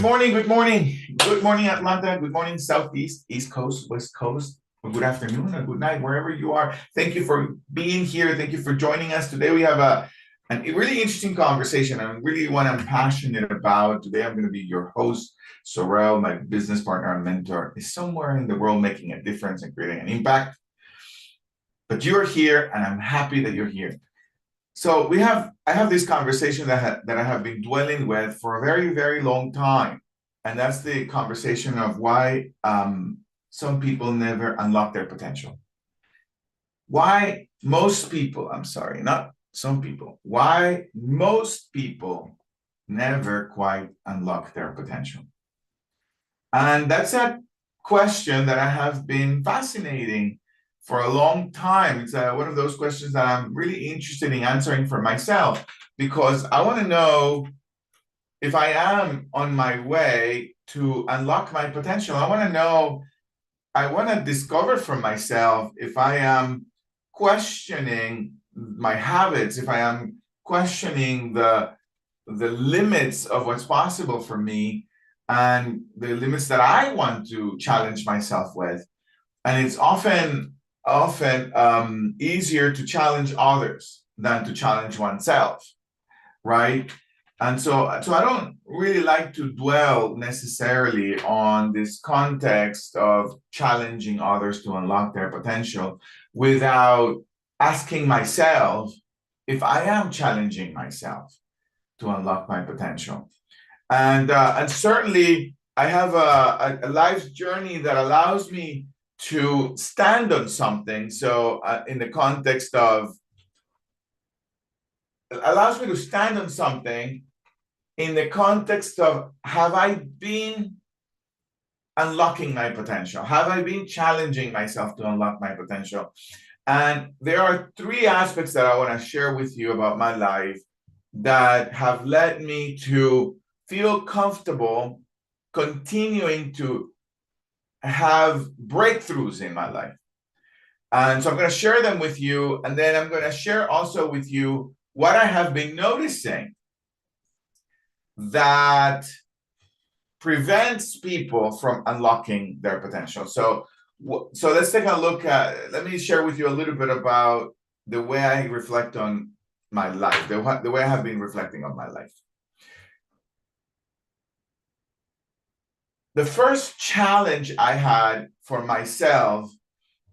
Good morning. Good morning, Atlanta. Good morning, Southeast, East Coast, West Coast. Or good afternoon or good night, wherever you are. Thank you for being here. Thank you for joining us. Today we have a really interesting conversation and really what I'm passionate about. Today I'm going to be your host. Sorrel, my business partner and mentor, is somewhere in the world making a difference and creating an impact. But you're here and I'm happy that you're here. So I have this conversation that I have been dwelling with for a very, very long time. And that's the conversation of why some people never unlock their potential. Why most people, I'm sorry, not some people, why most people never quite unlock their potential. And that's a question that I have been fascinating for a long time. It's one of those questions that I'm really interested in answering for myself, because I want to know if I am on my way to unlock my potential. I want to discover for myself if I am questioning my habits, if I am questioning the limits of what's possible for me and the limits that I want to challenge myself with. And it's often easier to challenge others than to challenge oneself, right? And so I don't really like to dwell necessarily on this context of challenging others to unlock their potential without asking myself if I am challenging myself to unlock my potential. And certainly I have a life journey that allows me to stand on something. So in the context of, allows me to stand on something in the context of, have I been unlocking my potential? Have I been challenging myself to unlock my potential? And there are three aspects that I want to share with you about my life that have led me to feel comfortable continuing to have breakthroughs in my life. And so I'm going to share them with you. And then I'm going to share also with you what I have been noticing that prevents people from unlocking their potential. So let's take a look at, let me share with you a little bit about the way I reflect on my life, the way I have been reflecting on my life. The first challenge I had for myself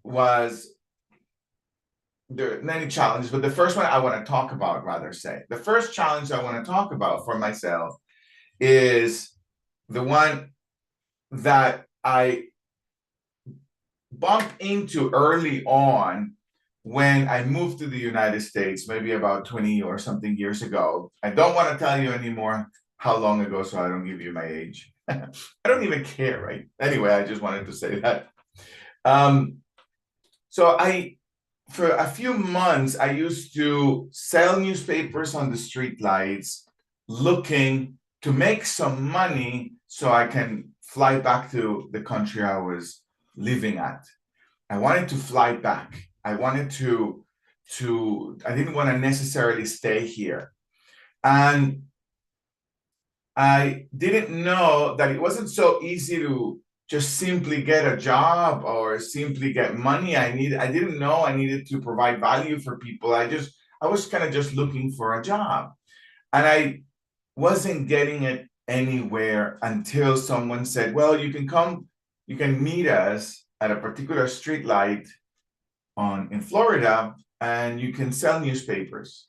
was, there are many challenges, but the first one I want to talk about, the first challenge I want to talk about for myself is the one that I bumped into early on when I moved to the United States, maybe about 20 or something years ago. I don't want to tell you anymore how long ago, so I don't give you my age. I don't even care, right? Anyway, I just wanted to say that. So for a few months, I used to sell newspapers on the street lights, looking to make some money so I can fly back to the country I was living at. I wanted to fly back. I wanted I didn't want to necessarily stay here. And I didn't know that it wasn't so easy to just simply get a job or simply get money. I didn't know I needed to provide value for people. I was kind of just looking for a job. And I wasn't getting it anywhere until someone said, well, you can meet us at a particular street light in Florida, and you can sell newspapers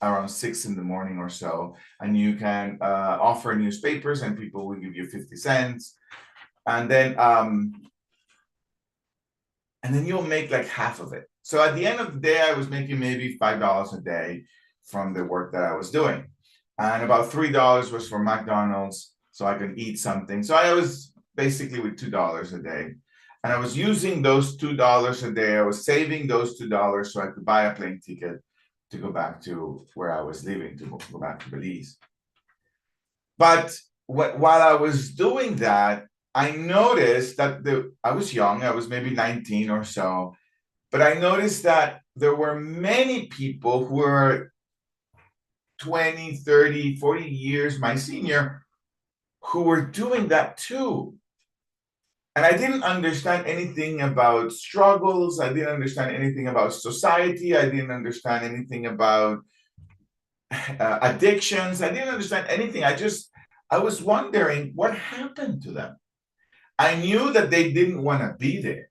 around 6 in the morning or so, and you can offer newspapers and people will give you 50 cents. And then you'll make like half of it. So at the end of the day, I was making maybe $5 a day from the work that I was doing. And about $3 was for McDonald's, so I could eat something. So I was basically with $2 a day. And I was using those $2 a day. I was saving those $2 so I could buy a plane ticket to go back to where I was living, to go back to Belize. But while I was doing that, I noticed that I was young, I was maybe 19 or so, but I noticed that there were many people who were 20, 30, 40 years my senior, who were doing that too. And I didn't understand anything about struggles. I didn't understand anything about society. I didn't understand anything about addictions. I didn't understand anything. I was wondering what happened to them. I knew that they didn't want to be there.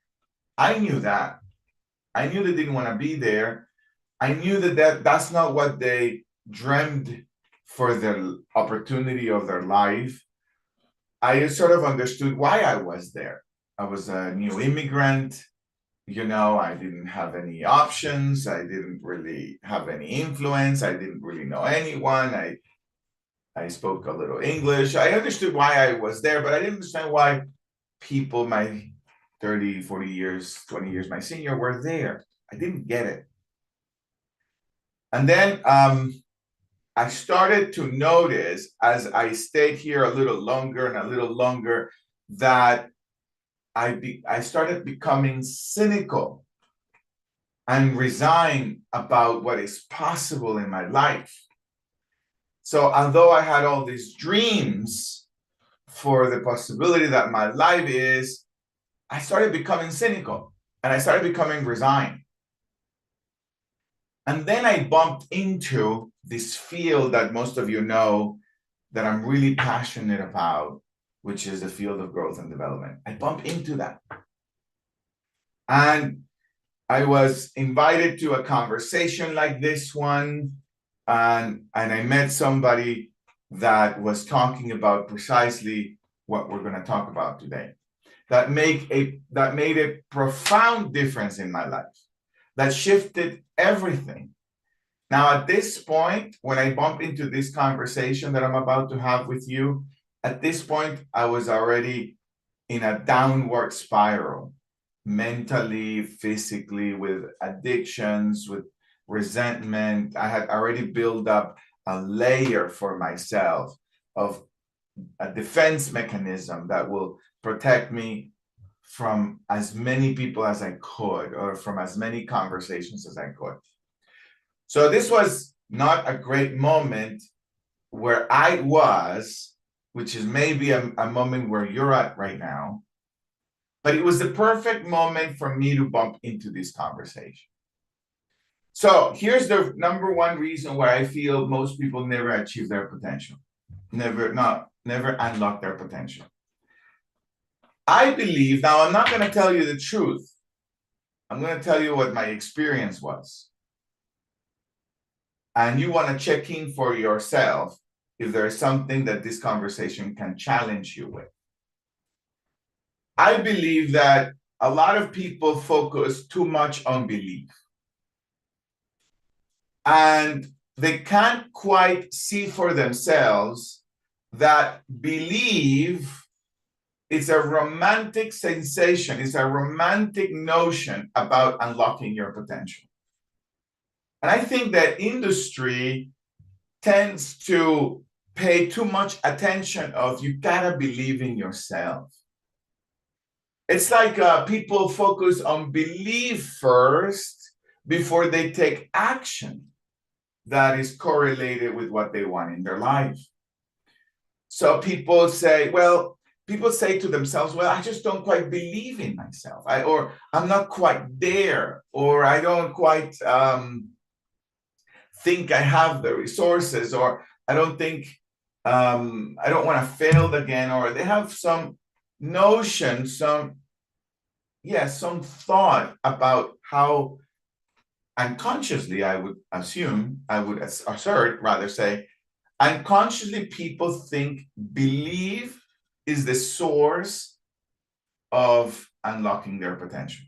I knew that. I knew they didn't want to be there. I knew that's not what they dreamed for the opportunity of their life. I sort of understood why I was there. I was a new immigrant. I didn't have any options. I didn't really have any influence. I didn't really know anyone. I spoke a little English. I understood why I was there, but I didn't understand why people my 30, 40 years, 20 years, my senior were there. I didn't get it. And then I started to notice as I stayed here a little longer and a little longer that I started becoming cynical and resigned about what is possible in my life. So although I had all these dreams for the possibility that my life is, I started becoming cynical and I started becoming resigned. And then I bumped into this field that most of you know that I'm really passionate about, which is the field of growth and development. I bumped into that. And I was invited to a conversation like this one, and I met somebody that was talking about precisely what we're going to talk about today. That made a profound difference in my life, that shifted everything. Now, at this point, when I bump into this conversation that I'm about to have with you, at this point, I was already in a downward spiral, mentally, physically, with addictions, with resentment. I had already built up a layer for myself of a defense mechanism that will protect me from as many people as I could, or from as many conversations as I could. So this was not a great moment where I was, which is maybe a moment where you're at right now, but it was the perfect moment for me to bump into this conversation. So here's the number one reason why I feel most people never achieve their potential, never unlock their potential. I believe, now I'm not going to tell you the truth. I'm going to tell you what my experience was. And you want to check in for yourself if there is something that this conversation can challenge you with. I believe that a lot of people focus too much on belief. And they can't quite see for themselves that belief is a romantic sensation, it's a romantic notion about unlocking your potential. And I think that industry tends to pay too much attention of you gotta believe in yourself. It's like people focus on belief first before they take action that is correlated with what they want in their life. So people say to themselves, well, I just don't quite believe in myself, or I'm not quite there, or I don't quite think I have the resources, or I don't think I don't want to fail again, or they have some notion, some thought about how unconsciously, I would assert, rather say, unconsciously people think belief is the source of unlocking their potential.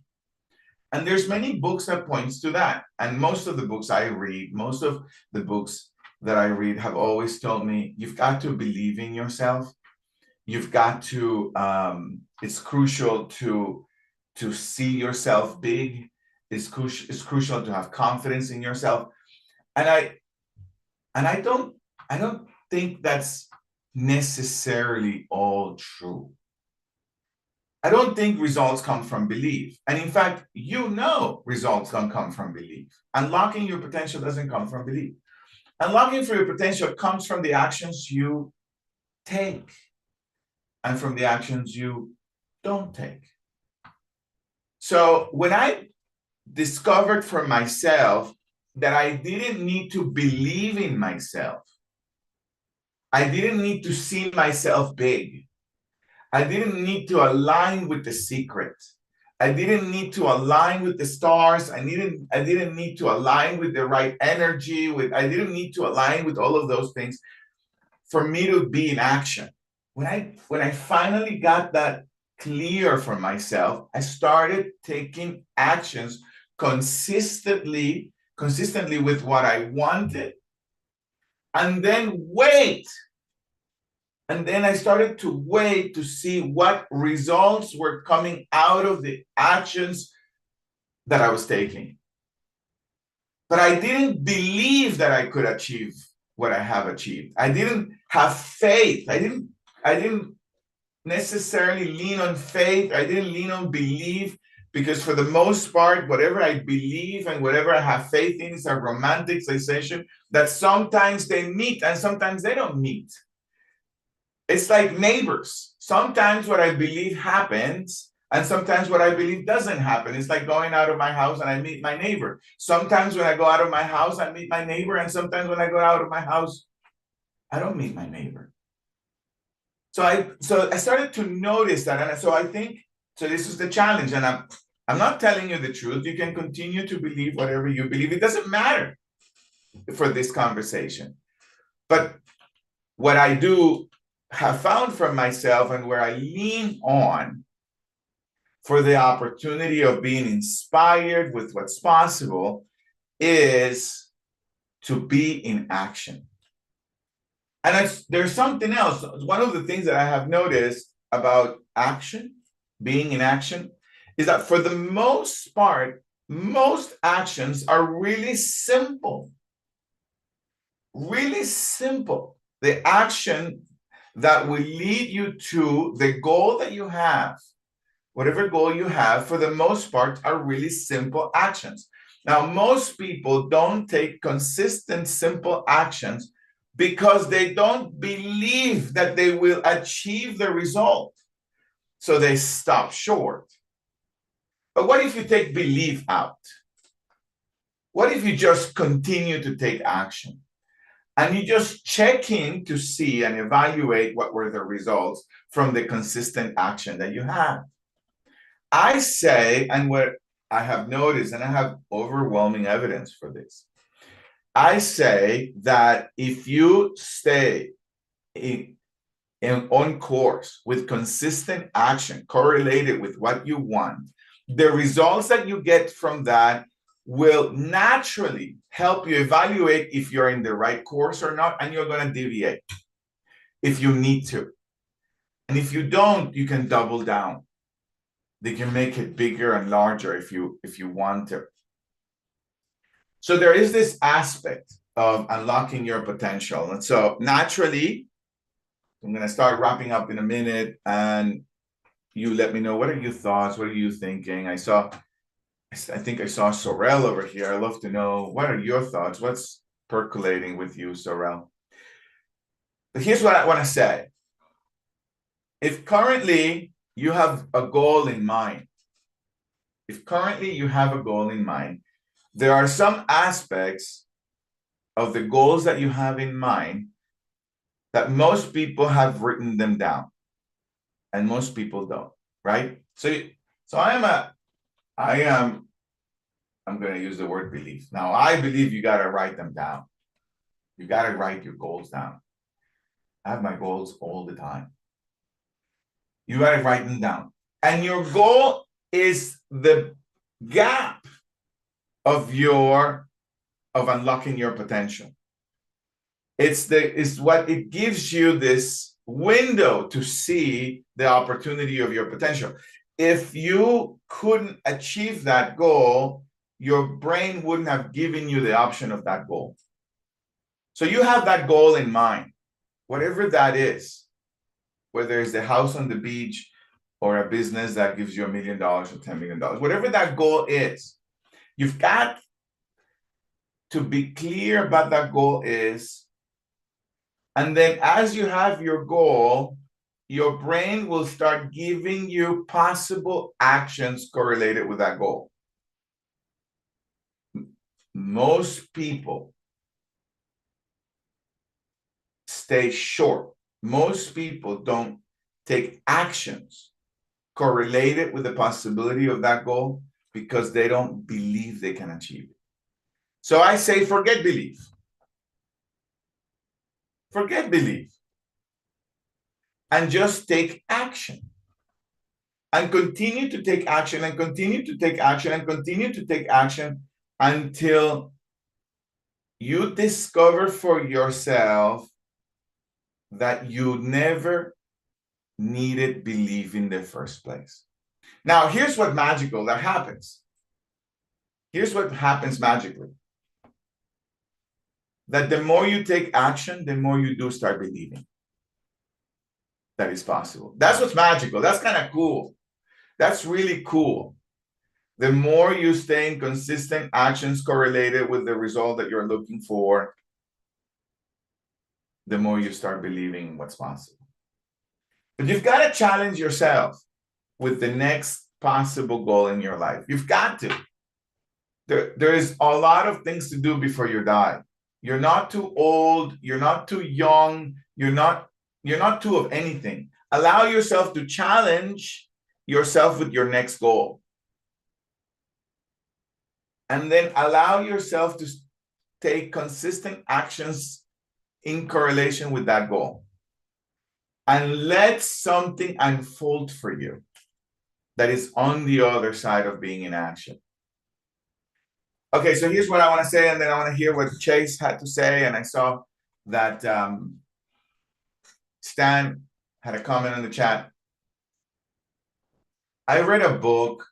And there's many books that points to that. And most of the books I read, most of the books that I read have always told me, you've got to believe in yourself. You've got to, it's crucial to see yourself big. It's crucial to have confidence in yourself. And I don't think that's necessarily all true. I don't think results come from belief. And in fact, results don't come from belief. Unlocking your potential doesn't come from belief. Unlocking for your potential comes from the actions you take. and from the actions you don't take. So when I discovered for myself that I didn't need to believe in myself, I didn't need to see myself big, I didn't need to align with the secret, I didn't need to align with the stars, I didn't need to align with the right energy, I didn't need to align with all of those things for me to be in action. When I finally got that clear for myself, I started taking actions consistently with what I wanted, and then wait. And then I started to wait to see what results were coming out of the actions that I was taking. But I didn't believe that I could achieve what I have achieved. I didn't have faith. I didn't necessarily lean on faith. I didn't lean on belief, because for the most part, whatever I believe and whatever I have faith in is a romanticization that sometimes they meet and sometimes they don't meet. It's like neighbors. Sometimes what I believe happens and sometimes what I believe doesn't happen. It's like going out of my house and I meet my neighbor. Sometimes when I go out of my house, I meet my neighbor, and sometimes when I go out of my house, I don't meet my neighbor. So I started to notice that, and so I think this is the challenge. And I'm not telling you the truth. You can continue to believe whatever you believe. It doesn't matter for this conversation. But what I do have found for myself, and where I lean on for the opportunity of being inspired with what's possible, is to be in action. And there's something else. One of the things that I have noticed about action, being in action, is that for the most part, most actions are really simple. Really simple. The action that will lead you to the goal that you have, whatever goal you have, for the most part, are really simple actions. Now, most people don't take consistent, simple actions because they don't believe that they will achieve the result. So they stop short. But what if you take belief out? What if you just continue to take action? And you just check in to see and evaluate what were the results from the consistent action that you have. I say, and what I have noticed, and I have overwhelming evidence for this, I say that if you stay on course with consistent action correlated with what you want, the results that you get from that will naturally help you evaluate if you're in the right course or not, and you're going to deviate if you need to. And if you don't, you can double down. They can make it bigger and larger if you want to. So there is this aspect of unlocking your potential. And so naturally, I'm going to start wrapping up in a minute, and you let me know, what are your thoughts? What are you thinking? I think I saw Sorel over here. I'd love to know, what are your thoughts? What's percolating with you, Sorel? But here's what I want to say. If currently you have a goal in mind, there are some aspects of the goals that you have in mind that most people have written them down, and most people don't, right? So I'm going to use the word belief. Now, I believe you got to write them down. You got to write your goals down. I have my goals all the time. You got to write them down. And your goal is the gap of unlocking your potential. It's what it gives you, this window to see the opportunity of your potential. If you couldn't achieve that goal, your brain wouldn't have given you the option of that goal. So you have that goal in mind, whatever that is, whether it's the house on the beach or a business that gives you $1 million or $10 million, whatever that goal is, you've got to be clear about that goal is. And then as you have your goal, your brain will start giving you possible actions correlated with that goal. Most people stay short. Most people don't take actions correlated with the possibility of that goal because they don't believe they can achieve it. So I say, forget belief. Forget belief. And just take action. And continue to take action and continue to take action and continue to take action until you discover for yourself that you never needed belief in the first place. Now, here's what magical that happens. Here's what happens magically. That the more you take action, the more you do start believing that is possible. That's what's magical. That's kind of cool. That's really cool. The more you stay in consistent actions correlated with the result that you're looking for, the more you start believing in what's possible. But you've got to challenge yourself with the next possible goal in your life. You've got to. There is a lot of things to do before you die. You're not too old. You're not too young. You're not too of anything. Allow yourself to challenge yourself with your next goal. And then allow yourself to take consistent actions in correlation with that goal. And let something unfold for you that is on the other side of being in action. Okay, so here's what I want to say, and then I want to hear what Chase had to say. And I saw that Stan had a comment in the chat. I read a book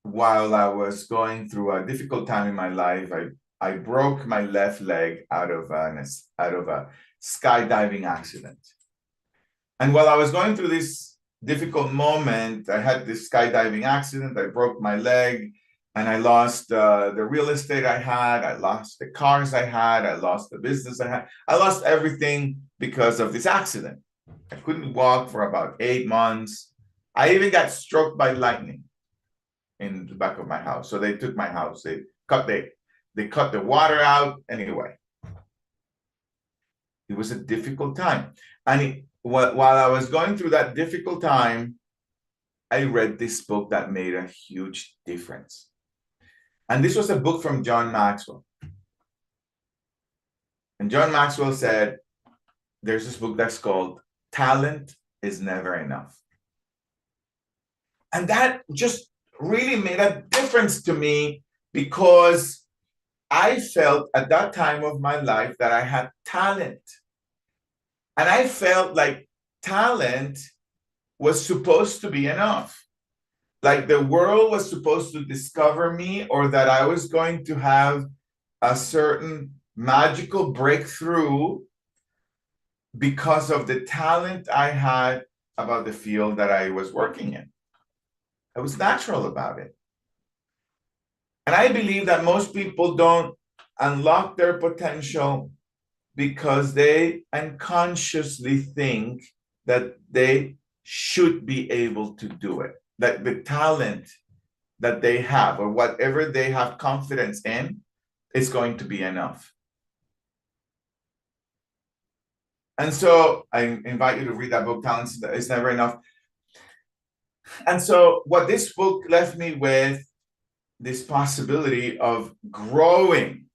while I was going through a difficult time in my life. I broke my left leg out of a skydiving accident. And while I was going through this difficult moment, I had this skydiving accident. I broke my leg, and I lost the real estate I had. I lost the cars I had. I lost the business I had. I lost everything because of this accident. I couldn't walk for about 8 months. I even got struck by lightning in the back of my house. So they took my house. They cut the water out. Anyway, it was a difficult time. And while I was going through that difficult time, I read this book that made a huge difference. And this was a book from John Maxwell. And John Maxwell said, there's this book that's called Talent is Never Enough. And that just really made a difference to me, because I felt at that time of my life that I had talent. And I felt like talent was supposed to be enough. Like the world was supposed to discover me, or that I was going to have a certain magical breakthrough because of the talent I had about the field that I was working in. I was natural about it. And I believe that most people don't unlock their potential because they unconsciously think that they should be able to do it. That the talent that they have, or whatever they have confidence in, is going to be enough. And so I invite you to read that book, Talent is Never Enough. And so what this book left me with, this possibility of growing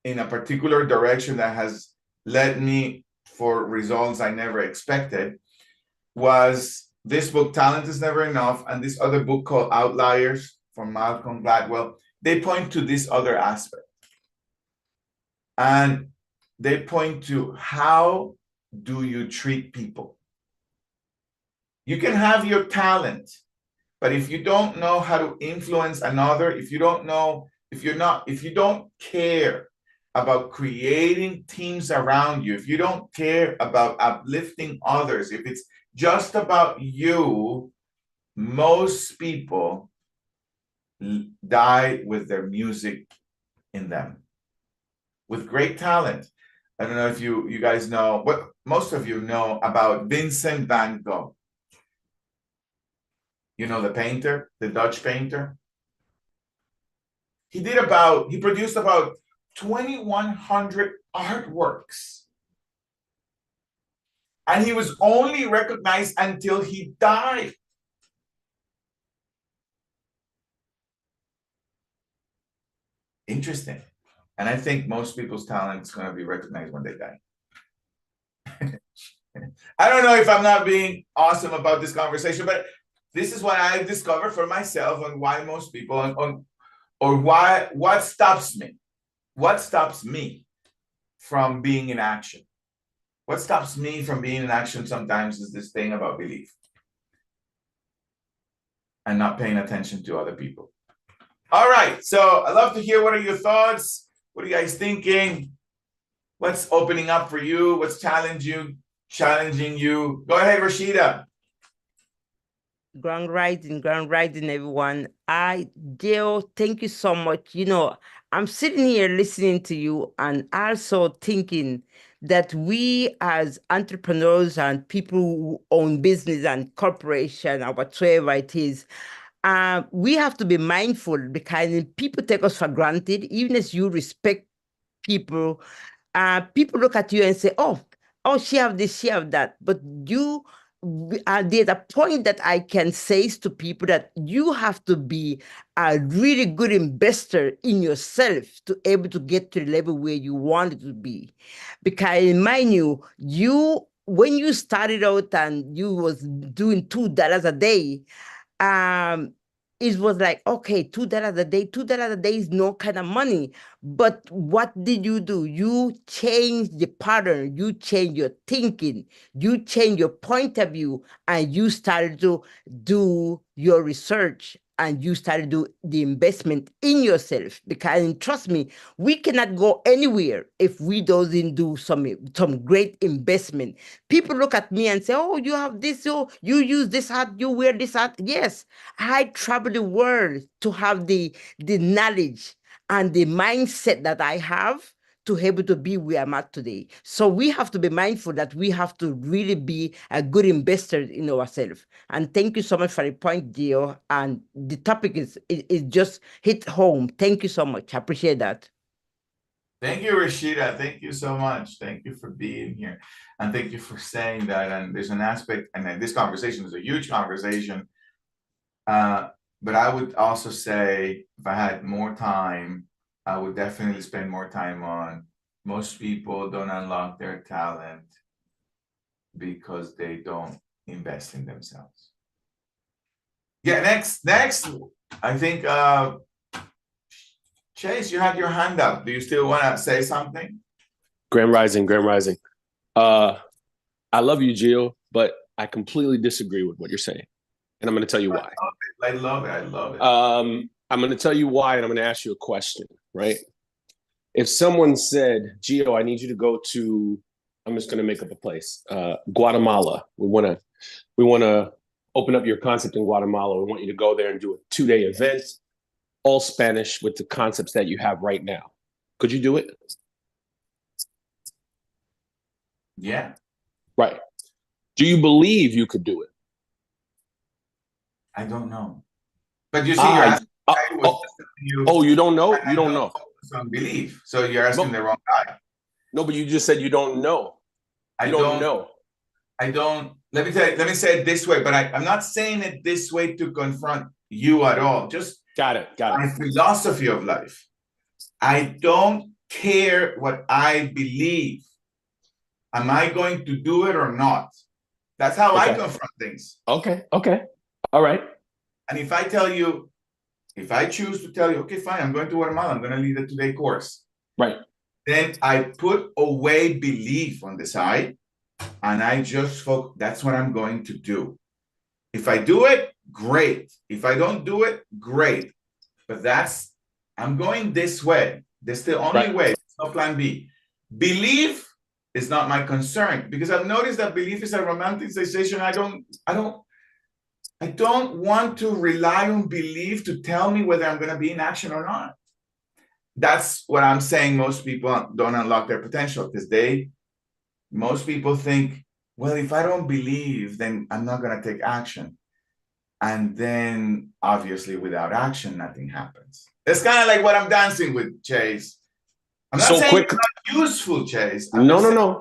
in a particular direction that has led me for results I never expected, was this book, Talent is Never Enough, and this other book called Outliers from Malcolm Gladwell. They point to this other aspect. And they point to, how do you treat people? You can have your talent, but if you don't know how to influence another, if you don't care about creating teams around you, if you don't care about uplifting others, if it's just about you, most people die with their music in them, with great talent. I don't know if you guys know, what most of you know about Vincent van Gogh. You know, the painter, the Dutch painter. He produced about 2,100 artworks. And he was only recognized until he died. Interesting. And I think most people's talent is going to be recognized when they die. I don't know if I'm not being awesome about this conversation, but this is what I discovered for myself and why most people what stops me? What stops me from being in action? What stops me from being in action sometimes is this thing about belief and not paying attention to other people. All right, so I'd love to hear what are your thoughts? What are you guys thinking? What's opening up for you? What's challenging you? Go ahead, Rashida. Grand rising, everyone. Dale, thank you so much. I'm sitting here listening to you and also thinking that we as entrepreneurs and people who own business and corporation or whatsoever it is, we have to be mindful because people take us for granted, even as you respect people. People look at you and say, oh, she have this, she have that. But there's a point that I can say to people that you have to be a really good investor in yourself to able to get to the level where you want it to be. Because mind you, when you started out and you was doing $2 a day, um, it was like, okay, $2 a day is no kind of money. But what did you do? You changed the pattern, you changed your thinking, you changed your point of view, and you started to do your research and you started to do the investment in yourself. Because and trust me, we cannot go anywhere if we doesn't do some great investment. People look at me and say, oh, you have this, oh, you use this hat, you wear this hat. Yes, I travel the world to have the knowledge and the mindset that I have to be able to be where I'm at today. So we have to be mindful that we have to really be a good investor in ourselves. And thank you so much for the point, Gio. And the topic is just hit home. Thank you so much. I appreciate that. Thank you, Rashida. Thank you so much. Thank you for being here. And thank you for saying that. And there's an aspect, and then this conversation is a huge conversation. But I would also say if I had more time, I would definitely spend more time on most people don't unlock their talent because they don't invest in themselves. Yeah, next, I think Chase, you had your hand up. Do you still want to say something? Grand Rising. I love you, Gio, but I completely disagree with what you're saying. And I'm going to tell you why. I love it. I'm going to tell you why, and I'm going to ask you a question, right? If someone said, Gio, I need you to go to, I'm just going to make up a place, Guatemala. We want to open up your concept in Guatemala. We want you to go there and do a 2-day event, all Spanish with the concepts that you have right now. Could you do it? Yeah. Right. Do you believe you could do it? I don't know. But you see, you're asking you don't know? You don't know. Some belief. So you're asking the wrong guy. No, but you just said you don't know. I don't know. I don't. Let me say it this way, but I'm not saying it this way to confront you at all. Just got it. My philosophy of life. I don't care what I believe. Am I going to do it or not? That's how I confront things. Okay. All right. And if I choose to tell you, okay, fine, I'm going to Guatemala, I'm going to lead a 2-day course. Right. Then I put away belief on the side and I just focus, that's what I'm going to do. If I do it, great. If I don't do it, great. But I'm going this way. That's the only way. There's no plan B. Belief is not my concern because I've noticed that belief is a romanticization. I don't want to rely on belief to tell me whether I'm going to be in action or not. that's what I'm saying. Most people don't unlock their potential because most people think, well, if I don't believe, then I'm not going to take action. And then obviously without action, nothing happens. It's kind of like what I'm dancing with, Chase. I'm not saying quick. it's not useful, Chase. No.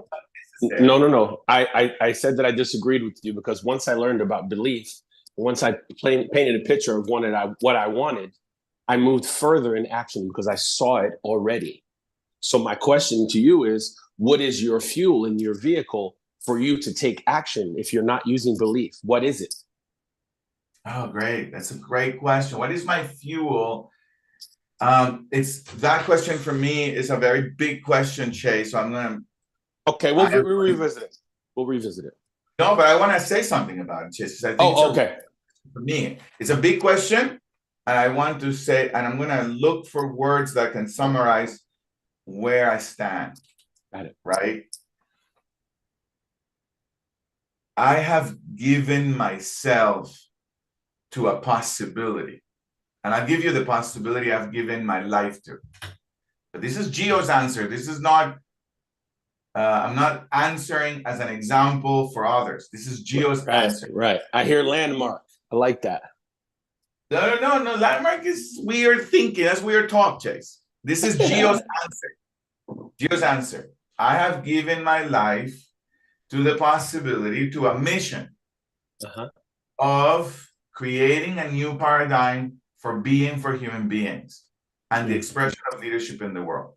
I said that I disagreed with you because once I learned about belief, once I painted a picture of what I wanted, I moved further in action because I saw it already. So my question to you is, what is your fuel in your vehicle for you to take action if you're not using belief? What is it? Oh, great. That's a great question. What is my fuel? It's that question for me is a very big question, Chase. So I'm gonna. Okay, we'll revisit it. We'll revisit it. No, but I want to say something about it, Chase, because I think okay. For me, it's a big question, and I want to say, and I'm gonna look for words that can summarize where I stand. Got it. Right? I have given myself to a possibility. And I'll give you the possibility I've given my life to. But this is Gio's answer. This is not, I'm not answering as an example for others. This is Gio's answer. Right. I hear landmark. I like that. No. Landmark is weird thinking. That's weird talk, Chase. This is Gio's answer. Gio's answer. I have given my life to the possibility, to a mission of creating a new paradigm for human beings and the expression of leadership in the world.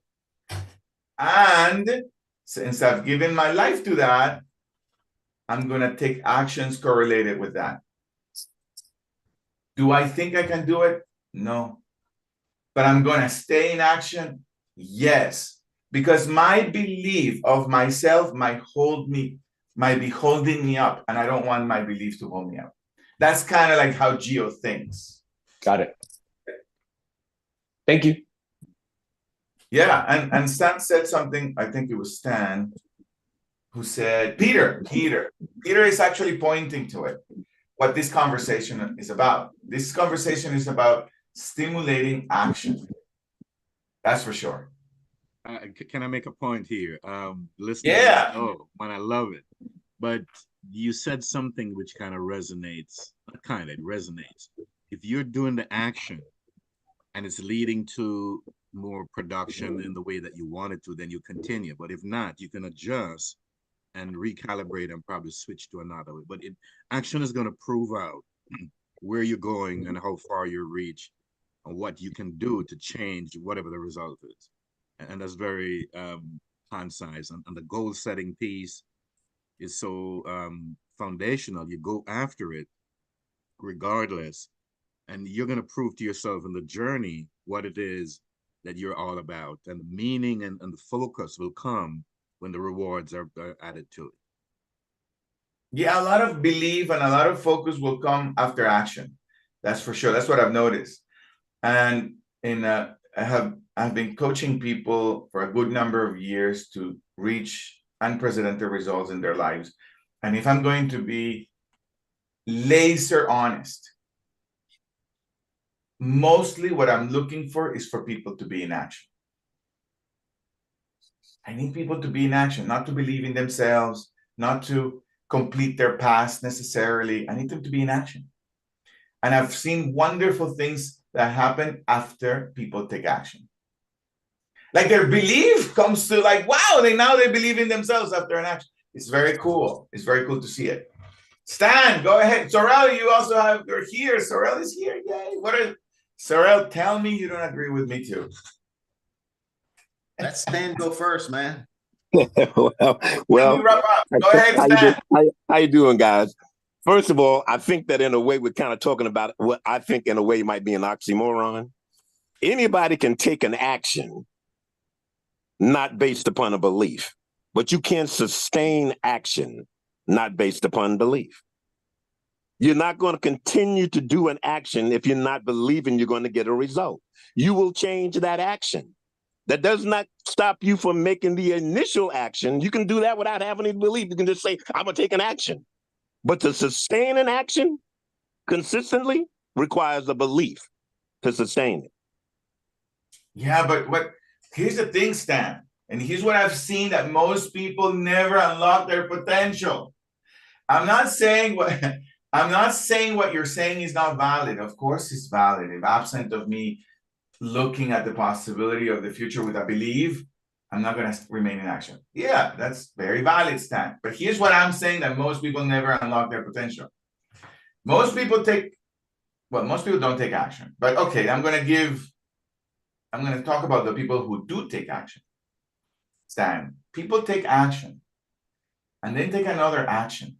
And since I've given my life to that, I'm going to take actions correlated with that. Do I think I can do it? No. But I'm going to stay in action? Yes. Because my belief of myself might be holding me up, and I don't want my belief to hold me up. That's kind of like how Gio thinks. Got it. Thank you. Yeah, and Stan said something, I think it was Stan, who said, Peter is actually pointing to it, what this conversation is about. This conversation is about stimulating action. That's for sure. Can I make a point here? Listening, oh man, I love it. But you said something which kind of resonates. It resonates. If you're doing the action and it's leading to more production in the way that you want it to, then you continue. But if not, you can adjust and recalibrate and probably switch to another way. But action is going to prove out where you're going and how far you reach and what you can do to change whatever the result is. And that's very concise. And the goal setting piece is so foundational. You go after it regardless, and you're going to prove to yourself in the journey what it is that you're all about, and the meaning and the focus will come when the rewards are added to it. Yeah, a lot of belief and a lot of focus will come after action. That's for sure. That's what I've noticed. And I've been coaching people for a good number of years to reach unprecedented results in their lives. And if I'm going to be laser honest, mostly what I'm looking for is for people to be in action. I need people to be in action, not to believe in themselves, not to complete their past necessarily. I need them to be in action. And I've seen wonderful things that happen after people take action. Like their belief comes to like, wow, now they believe in themselves after an action. It's very cool. It's very cool to see it. Stan, go ahead. Sorrel, you're here. Sorrel is here. Yay. Sorrel, tell me you don't agree with me too. Let Stan go first, man. Well, wrap up. Go ahead, Stan. How you doing, guys? First of all, I think that in a way we're kind of talking about what I think in a way might be an oxymoron. Anybody can take an action not based upon a belief, but you can sustain action not based upon belief. You're not going to continue to do an action if you're not believing you're going to get a result. You will change that action. That does not stop you from making the initial action. You can do that without having any belief. You can just say, I'm going to take an action. But to sustain an action consistently requires a belief to sustain it. Yeah, but here's the thing, Stan, and here's what I've seen, that most people never unlock their potential. I'm not saying what you're saying is not valid. Of course it's valid. If absent of me looking at the possibility of the future with a belief, I'm not going to remain in action. Yeah, that's very valid, Stan. But here's what I'm saying, that most people never unlock their potential. Most people don't take action. But okay, I'm going to talk about the people who do take action. Stan, people take action and then take another action.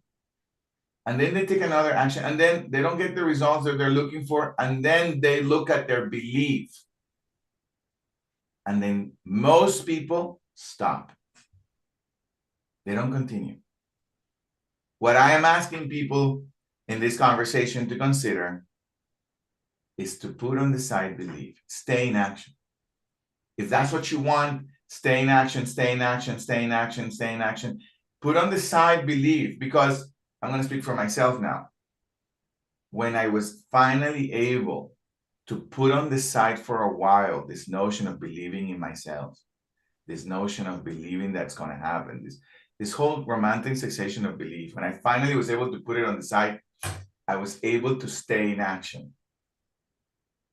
And then they take another action, and then they don't get the results that they're looking for. And then they look at their belief. And then most people stop. They don't continue. What I am asking people in this conversation to consider is to put on the side belief, stay in action. If that's what you want, stay in action, stay in action, stay in action, stay in action. Put on the side belief, because I'm going to speak for myself now. When I was finally able to put on the side for a while this notion of believing in myself, this notion of believing that's going to happen, this whole romanticization of belief, when I finally was able to put it on the side, I was able to stay in action.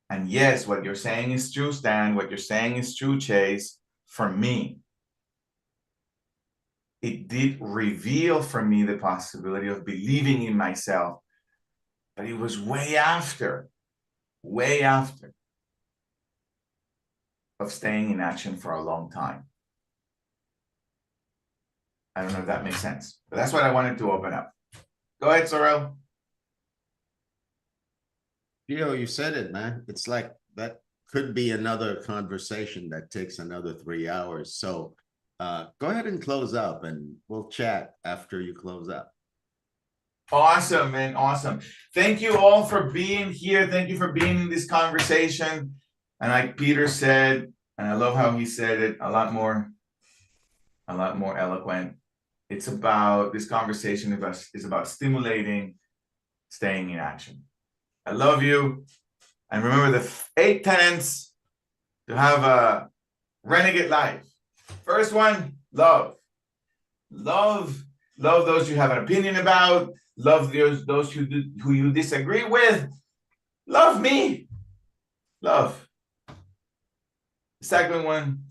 And yes, what you're saying is true, Stan. What you're saying is true, Chase. For me, it did reveal for me the possibility of believing in myself, but it was way after of staying in action for a long time. I don't know if that makes sense, but that's what I wanted to open up. Go ahead, Sorrel. You said it, man. It's like that could be another conversation that takes another 3 hours. So go ahead and close up, and we'll chat after you close up. Awesome, man. Awesome. Thank you all for being here. Thank you for being in this conversation. And like Peter said, and I love how he said it, a lot more eloquent. It's about, this conversation is about stimulating, staying in action. I love you. And remember the 8 tenets to have a renegade life. First one, love. Love those you have an opinion about. Love those who you disagree with. Love me. Love. The second one,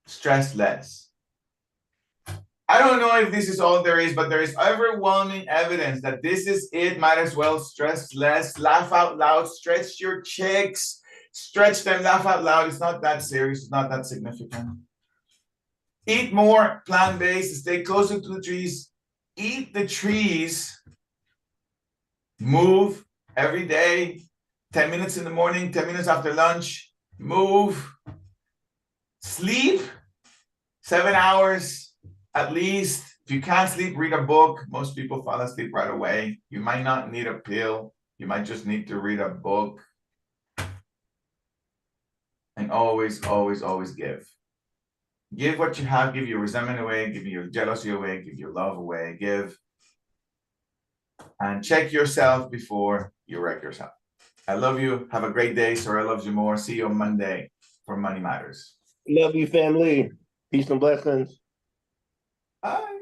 stress less. I don't know if this is all there is, but there is overwhelming evidence that this is it. Might as well stress less, laugh out loud, stretch your cheeks, stretch them, laugh out loud. It's not that serious, it's not that significant. Eat more plant-based, stay closer to the trees, eat the trees, move every day, 10 minutes in the morning, 10 minutes after lunch, move, sleep, 7 hours. At least. If you can't sleep, read a book. Most people fall asleep right away. You might not need a pill. You might just need to read a book. And always, always, always give. Give what you have. Give your resentment away. Give your jealousy away. Give your love away. Give. And check yourself before you wreck yourself. I love you. Have a great day. Sorrel loves you more. See you on Monday for Money Matters. Love you, family. Peace and blessings. Bye.